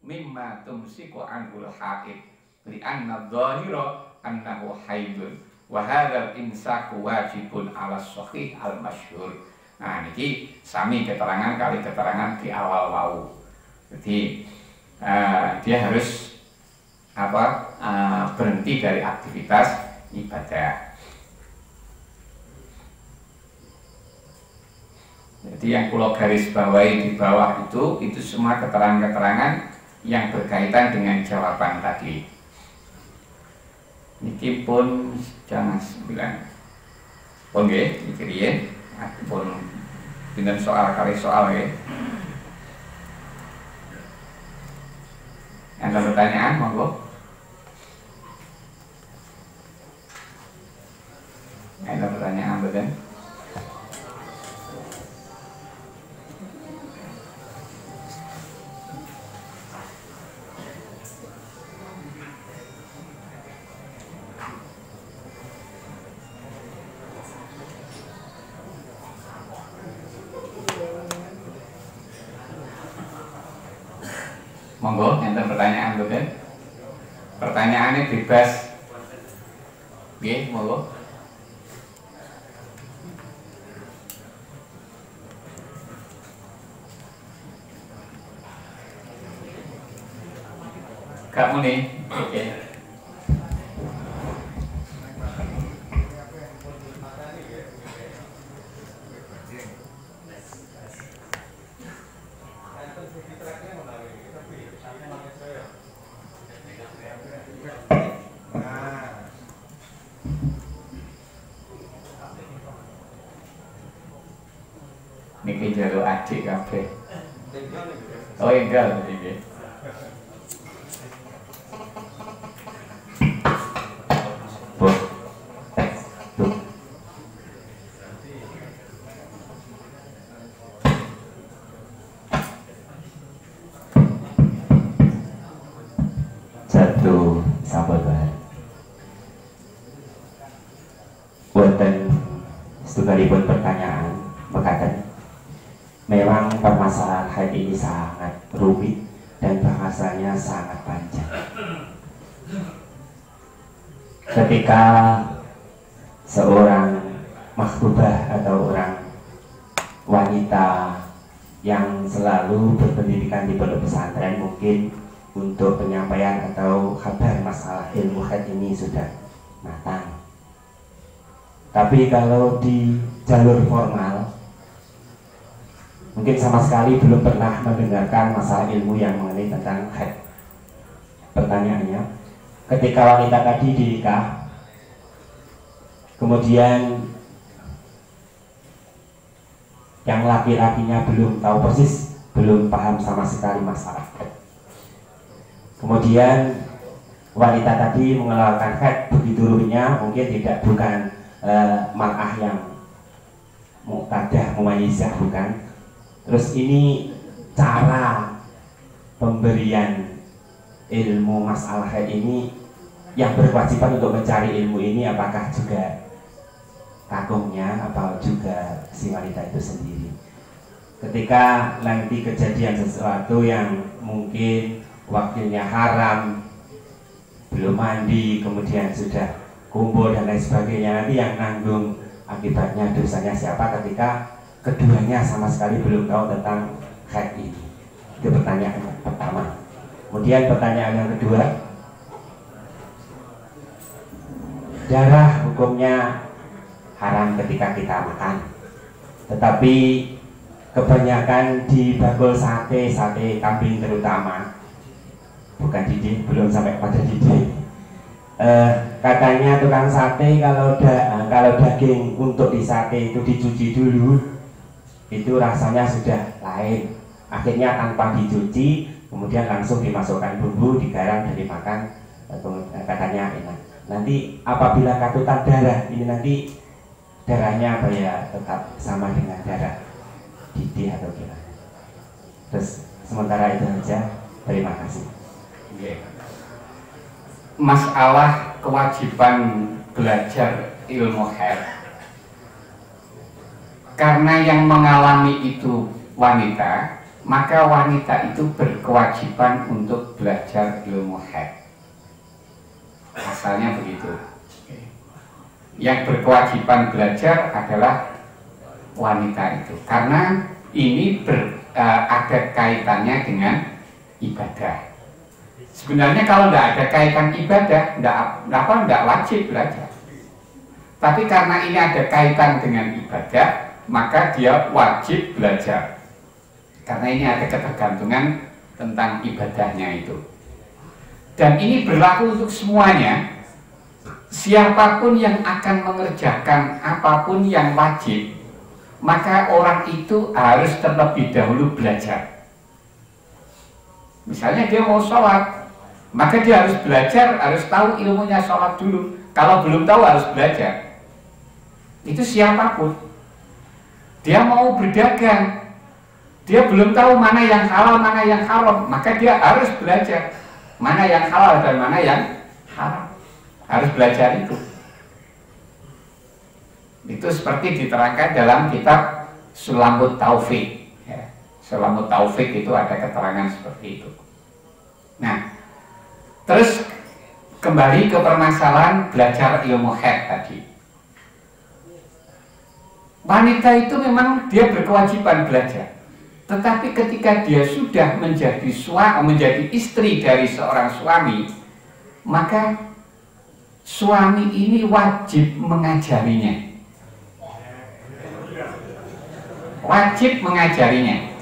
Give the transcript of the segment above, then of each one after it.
mimma tumsiku anhul haid li'anna dhahira annahu haidun wa hadzal imsaku wajibun ala sahih al masyhur. Nah niki sami keterangan kali keterangan di awal wau. Jadi dia harus berhenti dari aktivitas ibadah. Jadi yang pulau garis bawahi di bawah itu semua keterangan-keterangan yang berkaitan dengan jawaban tadi. Niki pun jangan 9. Pun nggih, iki riyen pun pinten soal kali soal nggih. Ada pertanyaan monggo? Ada pertanyaan betul? Monggo, enten pertanyaan betul? Pertanyaannya bebas. Nggih, monggo. Kamu nih, oke. Niki jaluk adik kabeh. Oh enggak niki. Satu sahabat bahan. Buatan setunggalipun pertanyaan mengatakan memang permasalahan haid ini sangat rumit dan bahasanya sangat panjang. Ketika seorang makhtubah atau orang wanita yang selalu berpendidikan di pondok pesantren mungkin untuk penyampaian atau kabar masalah ilmu haid ini sudah matang. Tapi kalau di jalur formal mungkin sama sekali belum pernah mendengarkan masalah ilmu yang mengenai tentang haid. Pertanyaannya, ketika wanita tadi dinikah, kemudian yang laki-lakinya belum tahu persis, belum paham sama sekali masalah haid. Kemudian wanita tadi mengeluarkan haid begitu rumitnya, mungkin bukan mar'ah yang muqtadah, mumayyizah, bukan. Terus ini cara pemberian ilmu masalah haid ini yang berkewajiban untuk mencari ilmu ini apakah juga kagumnya atau juga si wanita itu sendiri. Ketika nanti kejadian sesuatu yang mungkin waktunya haram, belum mandi, kemudian sudah kumpul dan lain sebagainya, nanti yang nanggung akibatnya dosanya siapa ketika keduanya sama sekali belum tahu tentang haid ini. Itu pertanyaan pertama. Kemudian pertanyaan yang kedua, darah hukumnya haram ketika kita makan, tetapi kebanyakan di bakul sate kambing terutama, bukan didih, belum sampai pada didih. Katanya tukang sate kalau daging untuk di sate itu dicuci dulu, itu rasanya sudah lain. akhirnya tanpa dicuci, kemudian langsung dimasukkan bumbu, digaram, dan dimakan, katanya enak. Nanti apabila katutan darah, ini nanti darahnya apa ya, tetap sama dengan darah didih atau gimana? Terus sementara itu saja, terima kasih. Masalah kewajiban belajar ilmu haid, karena yang mengalami itu wanita, maka wanita itu berkewajiban untuk belajar ilmu haid. Asalnya begitu. Yang berkewajiban belajar adalah wanita itu, karena ini ada kaitannya dengan ibadah. Sebenarnya kalau tidak ada kaitan ibadah, tidak wajib belajar. Tapi karena ini ada kaitan dengan ibadah, maka dia wajib belajar. Karena ini ada ketergantungan tentang ibadahnya itu. Dan ini berlaku untuk semuanya. Siapapun yang akan mengerjakan apapun yang wajib, maka orang itu harus terlebih dahulu belajar. Misalnya dia mau sholat, maka dia harus belajar, harus tahu ilmunya sholat dulu. Kalau belum tahu harus belajar. Itu siapapun. Dia mau berdagang, dia belum tahu mana yang halal, mana yang haram, maka dia harus belajar mana yang halal dan mana yang haram. Harus belajar itu. Itu seperti diterangkan dalam kitab Sulamut Taufik. Ya. Sulamut Taufik itu ada keterangan seperti itu. Nah, terus kembali ke permasalahan belajar ilmu haid tadi. Wanita itu memang dia berkewajiban belajar. Tetapi ketika dia sudah menjadi istri dari seorang suami, maka suami ini wajib mengajarinya. Wajib mengajarinya.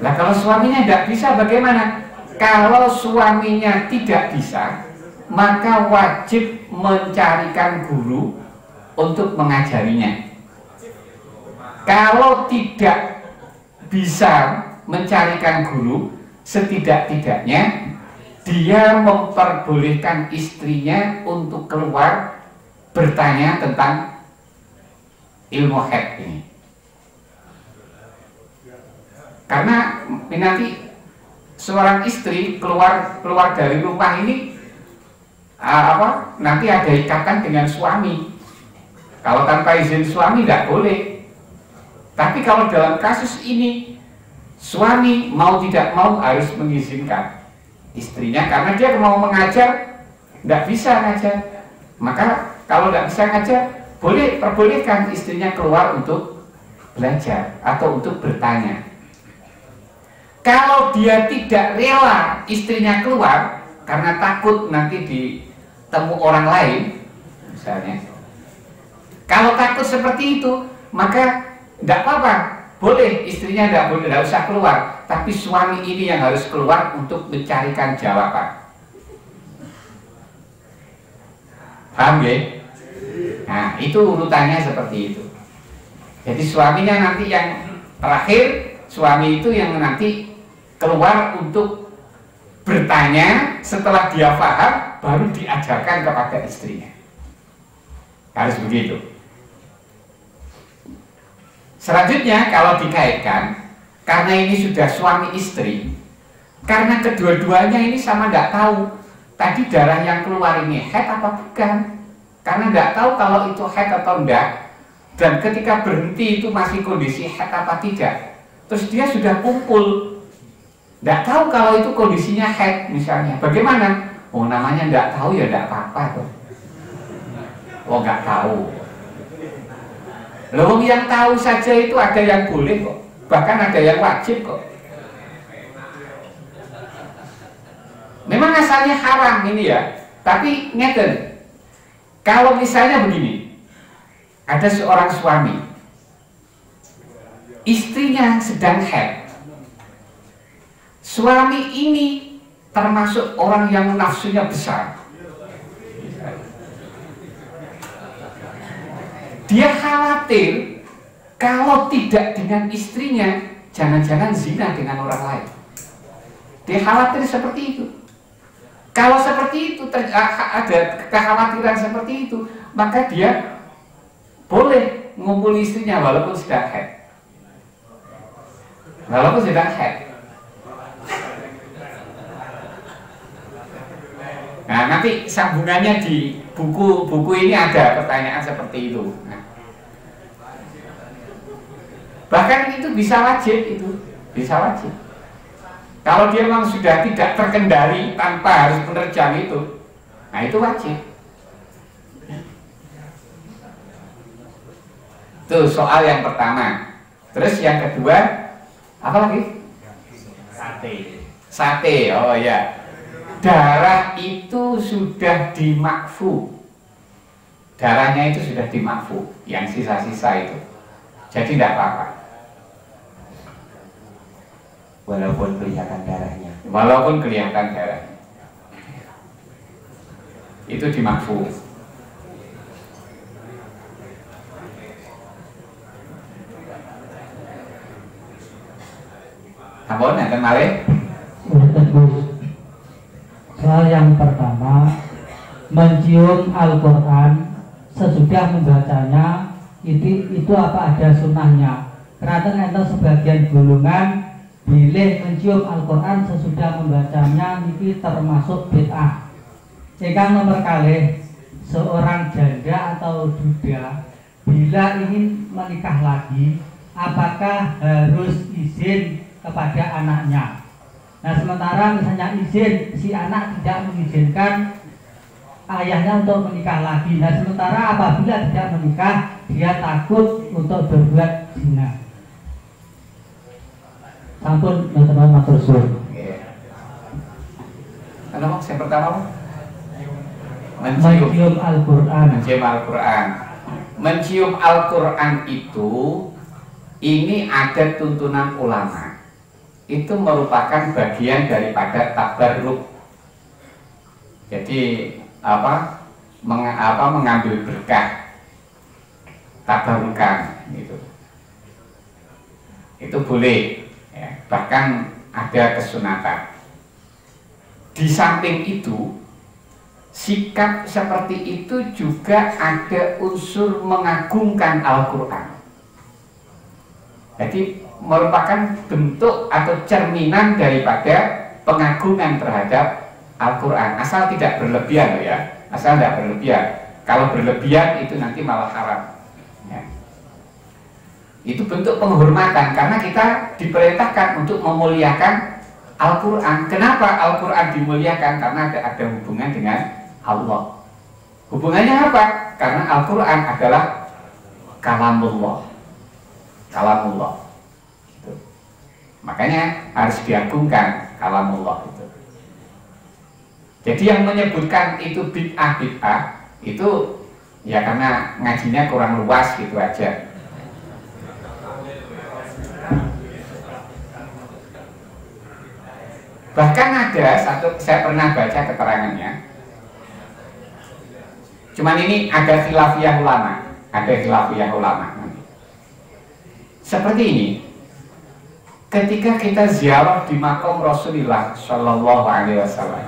Nah, kalau suaminya tidak bisa bagaimana? Kalau suaminya tidak bisa, maka wajib mencarikan guru untuk mengajarinya. Kalau tidak bisa mencarikan guru, setidak-tidaknya dia memperbolehkan istrinya untuk keluar bertanya tentang ilmu haid ini. Karena nanti seorang istri keluar dari rumah ini nanti ada ikatan dengan suami. Kalau tanpa izin suami tidak boleh. Tapi kalau dalam kasus ini suami mau tidak mau harus mengizinkan istrinya, karena dia mau mengajar tidak bisa ngajar. Maka kalau tidak bisa ngajar, perbolehkan istrinya keluar untuk belajar atau untuk bertanya. Kalau dia tidak rela istrinya keluar karena takut nanti ditemu orang lain, misalnya, kalau takut seperti itu, maka tidak apa-apa, boleh istrinya tidak usah keluar, tapi suami ini yang harus keluar untuk mencarikan jawaban. Paham ya? Nah, itu urutannya seperti itu. Jadi suaminya nanti yang terakhir, suami itu yang nanti keluar untuk bertanya, setelah dia paham baru diajarkan kepada istrinya. Harus begitu. Selanjutnya kalau dikaitkan, karena ini sudah suami istri, karena kedua-duanya ini sama tidak tahu tadi darah yang keluar ini haid apa bukan, karena tidak tahu kalau itu haid atau enggak, dan ketika berhenti itu masih kondisi haid apa tidak, terus dia sudah kumpul, tidak tahu kalau itu kondisinya haid misalnya, bagaimana? Oh, namanya tidak tahu ya tidak apa-apa tuh. Oh, nggak tahu. Loh, yang tahu saja itu ada yang boleh kok, bahkan ada yang wajib kok. Memang asalnya haram ini ya, tapi ngeten. Kalau misalnya begini, ada seorang suami, istrinya sedang haid. Suami ini termasuk orang yang nafsunya besar. Dia khawatir kalau tidak dengan istrinya, jangan-jangan zina dengan orang lain. Dia khawatir seperti itu. Kalau seperti itu ada kekhawatiran seperti itu, maka dia boleh ngumpul istrinya walaupun sedang haid. Walaupun sedang haid. Nah, nanti sambungannya di buku ini ada pertanyaan seperti itu. Nah, bahkan itu bisa wajib, bisa wajib. Kalau dia memang sudah tidak terkendali tanpa harus menerjang itu, nah itu wajib. Itu soal yang pertama. Terus yang kedua, apa lagi? Sate, oh ya. Darah itu sudah dimakfu. Darahnya itu sudah dimakfu, yang sisa-sisa itu. Jadi tidak apa-apa. Walaupun kelihatan darahnya. Walaupun kelihatan darahnya. Itu dimakfu. Ampun, enten malih. Soal yang pertama, mencium Al-Quran sesudah membacanya itu apa ada sunnahnya? Karena enten sebagian golongan bilih mencium Al-Quran sesudah membacanya ini termasuk bid'ah. Ingkang nomor kalih, seorang janda atau duda bila ingin menikah lagi, apakah harus izin kepada anaknya? Nah, sementara misalnya izin, si anak tidak mengizinkan ayahnya untuk menikah lagi. Nah, sementara apabila tidak menikah, dia takut untuk berbuat zina. Sampun, teman-teman matur suwun. Kenapa? Yang pertama mencium Al-Quran. Mencium Al-Quran. Mencium Al-Quran itu, ini ada tuntunan ulama. Itu merupakan bagian daripada tabarruk. Jadi mengambil berkah, tabarukan gitu. Itu boleh, ya. Bahkan ada kesunatan. Di samping itu, sikap seperti itu juga ada unsur mengagungkan Al-Quran. Jadi merupakan bentuk atau cerminan daripada pengagungan terhadap Al-Quran, asal tidak berlebihan ya, asal tidak berlebihan. Kalau berlebihan itu nanti malah haram ya. Itu bentuk penghormatan karena kita diperintahkan untuk memuliakan Al-Quran. Kenapa Al-Quran dimuliakan? Karena ada hubungan dengan Allah. Hubungannya apa? Karena Al-Quran adalah kalamullah. Kalamullah. Makanya harus diagungkan kalamullah itu. Jadi yang menyebutkan itu bid'ah itu ya karena ngajinya kurang luas gitu aja. Bahkan ada satu, saya pernah baca keterangannya. Cuman ini ada khilafiyah ulama, Seperti ini. Ketika kita ziarah di makam Rasulullah Shallallahu Alaihi Wasallam,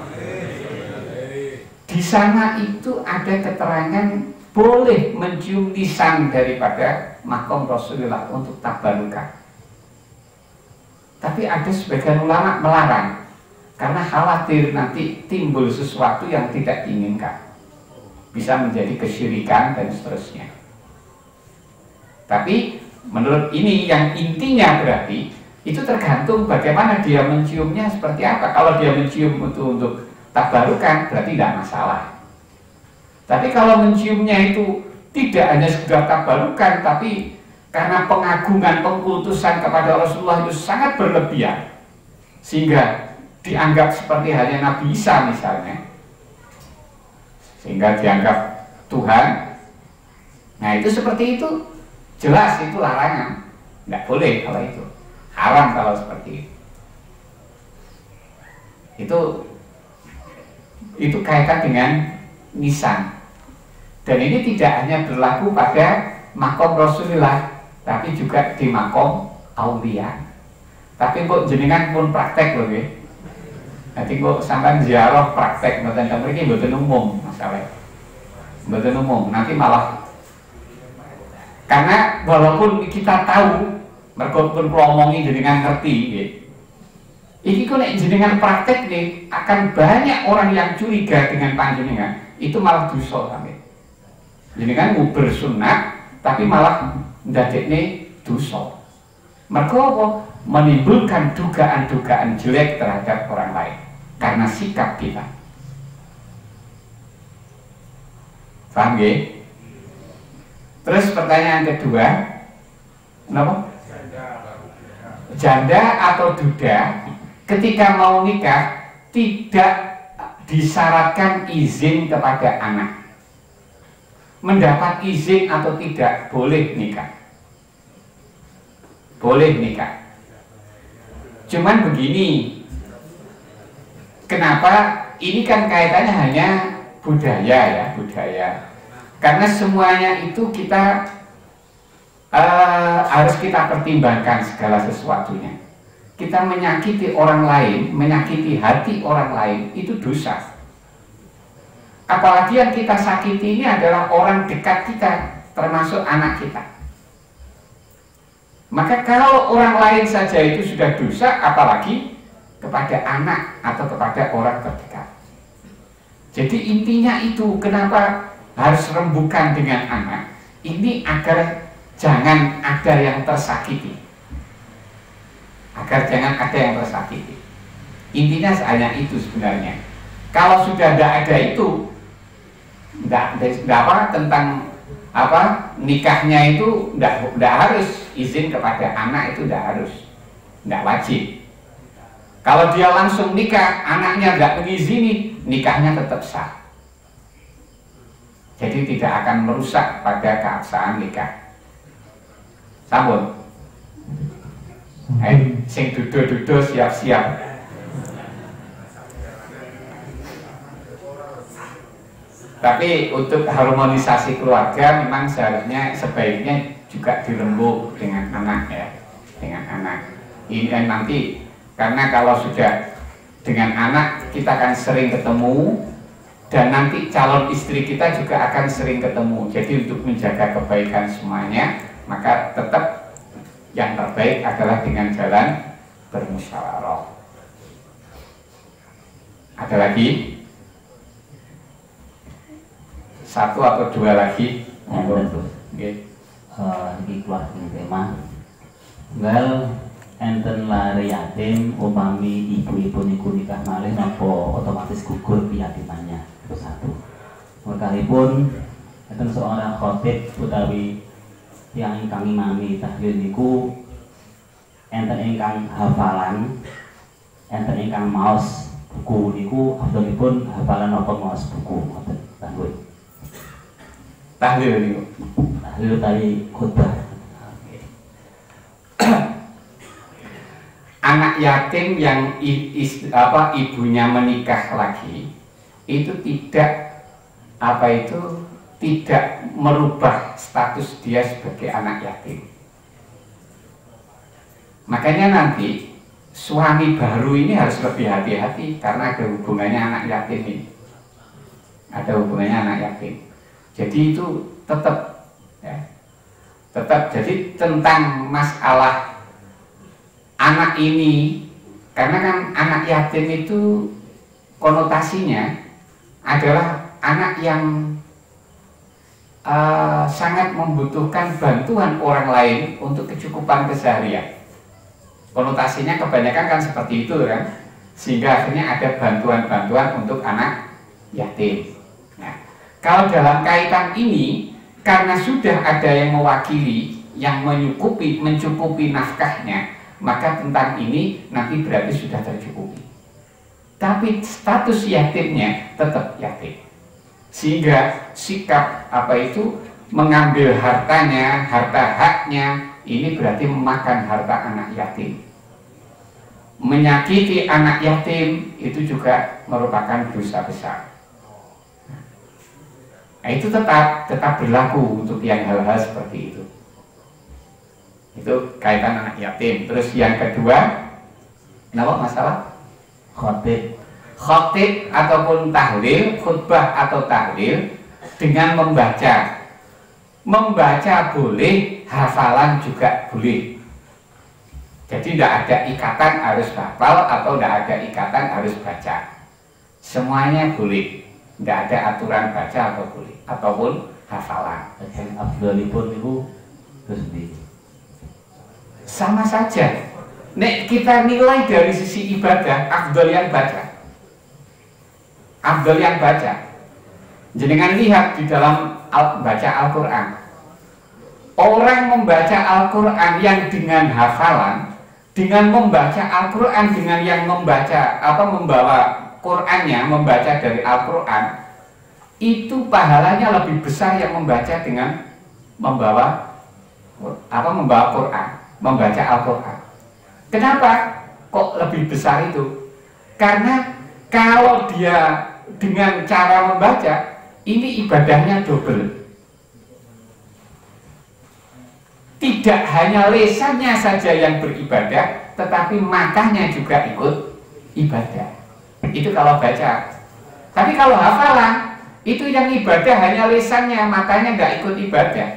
di sana itu ada keterangan boleh mencium lisan daripada makam Rasulullah untuk tabarukan. Tapi ada sebagian ulama melarang karena khawatir nanti timbul sesuatu yang tidak diinginkan, bisa menjadi kesyirikan dan seterusnya. Tapi menurut ini yang intinya berarti itu tergantung bagaimana dia menciumnya seperti apa. Kalau dia mencium untuk tabarukan berarti tidak masalah. Tapi kalau menciumnya itu tidak hanya sekedar tabarukan, tapi karena pengagungan, pengkultusan kepada Rasulullah itu sangat berlebihan, sehingga dianggap seperti halnya Nabi Isa misalnya, sehingga dianggap Tuhan. Nah itu seperti itu, jelas itu larangan, nggak boleh kalau itu. Haram kalau seperti itu. Itu kaitan dengan nisan. Dan ini tidak hanya berlaku pada makom Rasulullah, tapi juga di makom aulia. Tapi kok jenengan pun praktek loh nggih. Nanti kok sampean ziarah praktek mboten ten mriki mboten umum masalah. Mboten umum, nanti malah karena walaupun kita tahu mergo pun kula omongi jenengan ngerti nggih. Iki kok nek jenengan praktek nih akan banyak orang yang curiga dengan panjenengan, itu malah dosa sampe. Jenengan nguber sunat tapi malah ndadekne dosa. Mergo apa? Menimbulkan dugaan-dugaan jelek terhadap orang lain karena sikap kita. Paham nggih? Terus pertanyaan kedua, kenapa? Janda atau duda ketika mau nikah tidak disyaratkan izin kepada anak. Mendapat izin atau tidak boleh nikah. Boleh nikah. Cuman begini, kenapa ini kan kaitannya hanya budaya ya, budaya. Karena semuanya itu kita harus kita pertimbangkan segala sesuatunya. Kita menyakiti orang lain, menyakiti hati orang lain itu dosa. Apalagi yang kita sakiti ini adalah orang dekat kita, termasuk anak kita. Maka kalau orang lain saja itu sudah dosa, apalagi kepada anak atau kepada orang terdekat. Jadi intinya itu kenapa harus rembukan dengan anak, ini agar jangan ada yang tersakiti. Agar jangan ada yang tersakiti. Intinya hanya itu sebenarnya. Kalau sudah tidak ada itu, tidak apa tentang apa nikahnya itu tidak harus izin kepada anak, itu tidak harus, tidak wajib. Kalau dia langsung nikah, anaknya tidak mengizini, nikahnya tetap sah. Jadi tidak akan merusak pada keabsahan nikah. Sampun. Sing dudo-dudo siap-siap. Tapi untuk harmonisasi keluarga memang seharusnya sebaiknya juga dirembuk dengan anak ya, dengan anak. Ini nanti karena kalau sudah dengan anak kita akan sering ketemu dan nanti calon istri kita juga akan sering ketemu. Jadi untuk menjaga kebaikan semuanya, maka tetap yang terbaik adalah dengan jalan bermusyawarah. Ada lagi? Satu atau dua lagi? Ini keluar dengan tema. Well, enten lari yatim, umami ibu-ibu niku nikah malih nopo otomatis gugur keyakimannya. Itu satu. Merkalipun enten seorang khotib utawi yang ingkang imami tahlil niku enten ingkang hafalan, enten ingkang maos buku niku afdhalipun hafalan apa maos buku ngoten tahlil. Tahlil niku. Tahlil tadi khutbah. Anak yatim yang ibunya menikah lagi itu tidak merubah status dia sebagai anak yatim. Makanya nanti suami baru ini harus lebih hati-hati karena ada hubungannya anak yatim ini. Ada hubungannya anak yatim. Jadi itu tetap ya, tetap jadi tentang masalah anak ini, karena kan anak yatim itu konotasinya adalah anak yang sangat membutuhkan bantuan orang lain untuk kecukupan keseharian. Konotasinya kebanyakan kan seperti itu kan, sehingga akhirnya ada bantuan-bantuan untuk anak yatim. Nah, kalau dalam kaitan ini, karena sudah ada yang mewakili, yang mencukupi nafkahnya, maka tentang ini nanti berarti sudah tercukupi. Tapi status yatimnya tetap yatim, sehingga sikap mengambil hartanya, harta haknya, ini berarti memakan harta anak yatim. Menyakiti anak yatim itu juga merupakan dosa besar. Nah, itu tetap berlaku untuk yang hal-hal seperti itu. Itu kaitan anak yatim. Terus yang kedua, Kenapa masalah? khotib Khotib ataupun tahlil, khutbah atau tahlil dengan membaca. Membaca boleh, hafalan juga boleh. Jadi tidak ada ikatan harus hafal atau tidak ada ikatan harus baca. Semuanya boleh. Tidak ada aturan baca atau boleh ataupun hafalan. yang afdhalipun itu terus di Sama saja. Nek kita nilai dari sisi ibadah, afdal yang baca. Afdal yang baca. Jenengan lihat di dalam baca Al-Quran. Orang membaca Al-Quran yang dengan hafalan, dengan membaca Al-Quran dengan yang membaca atau membawa Qurannya, membaca dari Al-Quran, itu pahalanya lebih besar yang membaca dengan membawa Quran, membaca Al-Quran. Kenapa kok lebih besar itu? Karena kalau dia dengan cara membaca, ini ibadahnya double. Tidak hanya lisannya saja yang beribadah, tetapi matanya juga ikut ibadah. Itu kalau baca. Tapi kalau hafalan, itu yang ibadah hanya lisannya, matanya nggak ikut ibadah.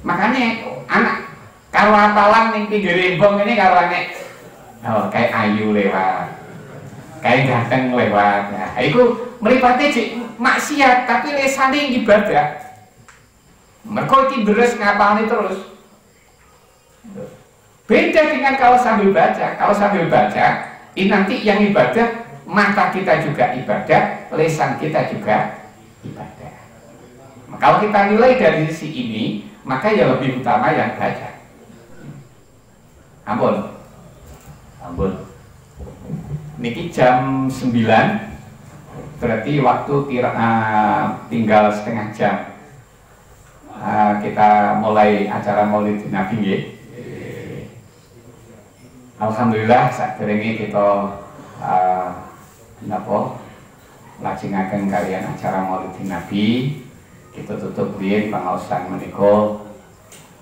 Makanya anak kalau hafalan nih pinggir rembong ini kalau kayak ayu lewat, kayak ganteng lewat, nah itu meripatnya maksiat, tapi lisannya ibadah. Mereka itu beres ngapalnya terus. Beda dengan kalau sambil baca. Kalau sambil baca, ini nanti yang ibadah mata kita juga ibadah, lisan kita juga ibadah. Nah, kalau kita nilai dari sisi ini, maka ya lebih utama yang baca. Ampun. Niki jam 9, berarti waktu tinggal setengah jam. Kita mulai acara Maulid Nabi nggih. Alhamdulillah saderenge kita lajengaken kalian acara Maulid Nabi. Kita tutup riyen pangaosan menika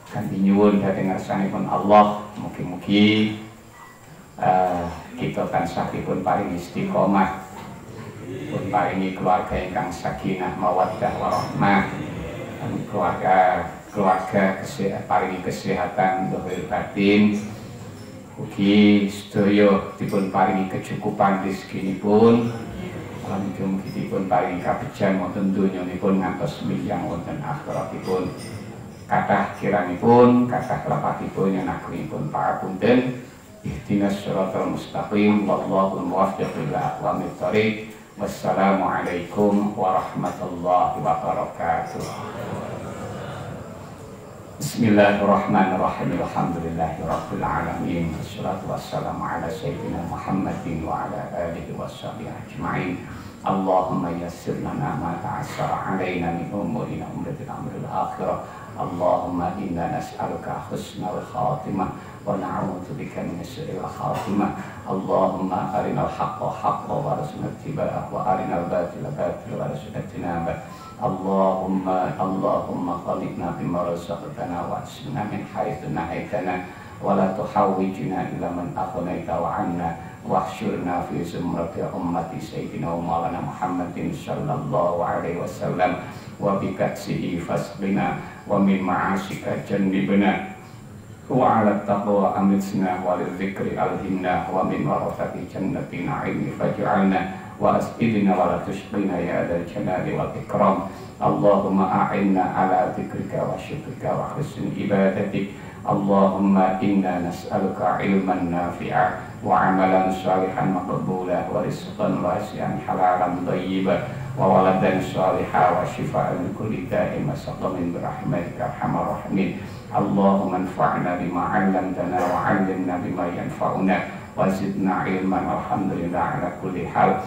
kanthi nyuwun dhateng ngarsanipun Allah, mugi-mugi kita tansah dipun paringi istiqomah, pun paringi keluarga ingkang sakinah mawaddah warahmah, keluarga paringi kesehatan zahir batin. Ugi sedaya dipun paringi kecukupan rezekinipun, mugi-mugi dipun paringi kabejan wonten donyanipun ngantos milyang wonten akhiratipun. Kathah kiranipun, kathah lepatipun nyenakunipun pangapunten. Ihdinas siratal mustaqim, wallahu muwaffiq ila aqwamit thoriq. Wassalamualaikum warahmatullahi wabarakatuh. Bismillahirrahmanirrahim. Alhamdulillahirabbil alamin. Wassalatu wassalamu ala sayyidina Muhammadin wa ala alihi washabihi ajmain. Allahumma yassir lana ma ta'assara alaina min umurina umratil amril akhirah. Allahumma inna nas'aluka husnal khatimah wa na'udzu bika min su'il khatimah. Allahumma arinal haqqa haqqan warzuqna ittiba'ahu wa arinal batila batilan warzuqna ijtinabah. Allahumma khaliqna bima razaqtana wa asna min haitsu nahaitana wa la tuhawwijna ila man aghnaita wa 'anna wahsyurna fi zumrati ummati sayyidina wa maulana Muhammadin sallallahu alaihi wasallam wa bi katsihi fasqina wa min ma'asika jannibna wa 'ala taqwa amitsna wa lidzikri alhimna wa min warasati jannati na'im faj'alna wa as'idna wa la tushqina ya dzal jalali wal ikram. Allahumma a'inna ala dzikrika wa syukrika wa husni ibadatik. Allahumma inna nas'aluka ilman nafi'a wa amalan salihan maqbula wa rizqan wasi'an halalan thayyiban wa waladan salihan wa shifaa'an min kulli da'in wa saqamin bi rahmatika arhamar rahimin. Allahumma anfa'na bima 'allamtana wa 'allimna bima yanfa'una wa zidna ilman walhamdulillah ala kulli hal.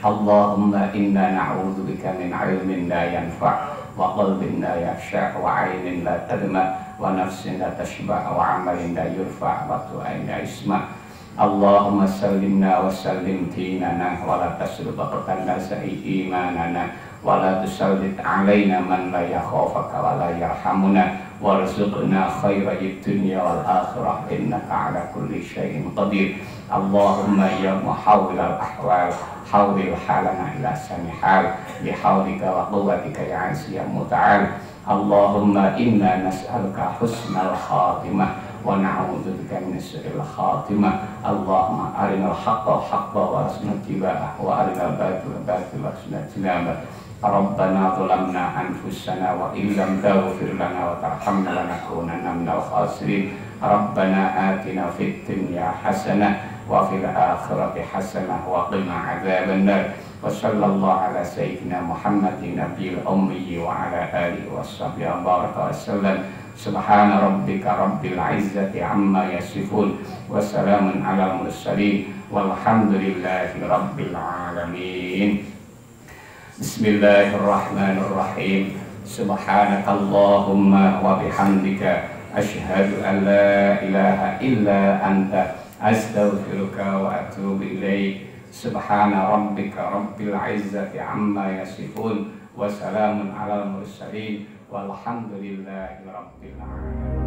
Allahumma inna na'udzubika min 'ilmin la yanfa' wa qalbin la yakhsha wa 'ainin la tadma wa nafsin la tashba wa 'amalin la yurfa wa du'ain la isma. Allahumma sallimna wa sallim dinana wa la tasrib qatana sa'i imanana wa la tusallit 'alaina man la yakhafaka wa la yarhamuna warzuqna khairay dunya wal akhirah innaka ala kulli syai'in qadir. Allahumma ya muhawwil al ahwal hawwil halana ila sani hal bihawlika wa quwwatika ya aziz ya muta'al. Allahumma inna nas'aluka husnal khatimah wa na'udzubika min su'il khatimah. Allahumma arinal haqqa haqqan warzuqna ittiba'ah wa arinal batila batilan warzuqna ijtinabah. Rabbana zalamna anfusana wa illam taghfir lana wa tarhamna lanakunanna minal khasirin. Rabbana atina fid dunya hasanah wa fil akhirati hasanah wa qina adzabannar. Wa sallallahu ala sayyidina Muhammadin nabiyil ummi wa ala alihi washabbihi wa baraka wasallam. Subhana rabbika rabbil izzati amma yasifun wa salamun alal mursalin walhamdulillahi rabbil alamin. Bismillahirrahmanirrahim. Subhanakallahumma wa bihamdika asyhadu an la ilaha illa anta astaghfiruka wa atubu ilaik. Subhana rabbika rabbil izzati amma yasifun wa salamun alal mursalin walhamdulillahi rabbil alamin.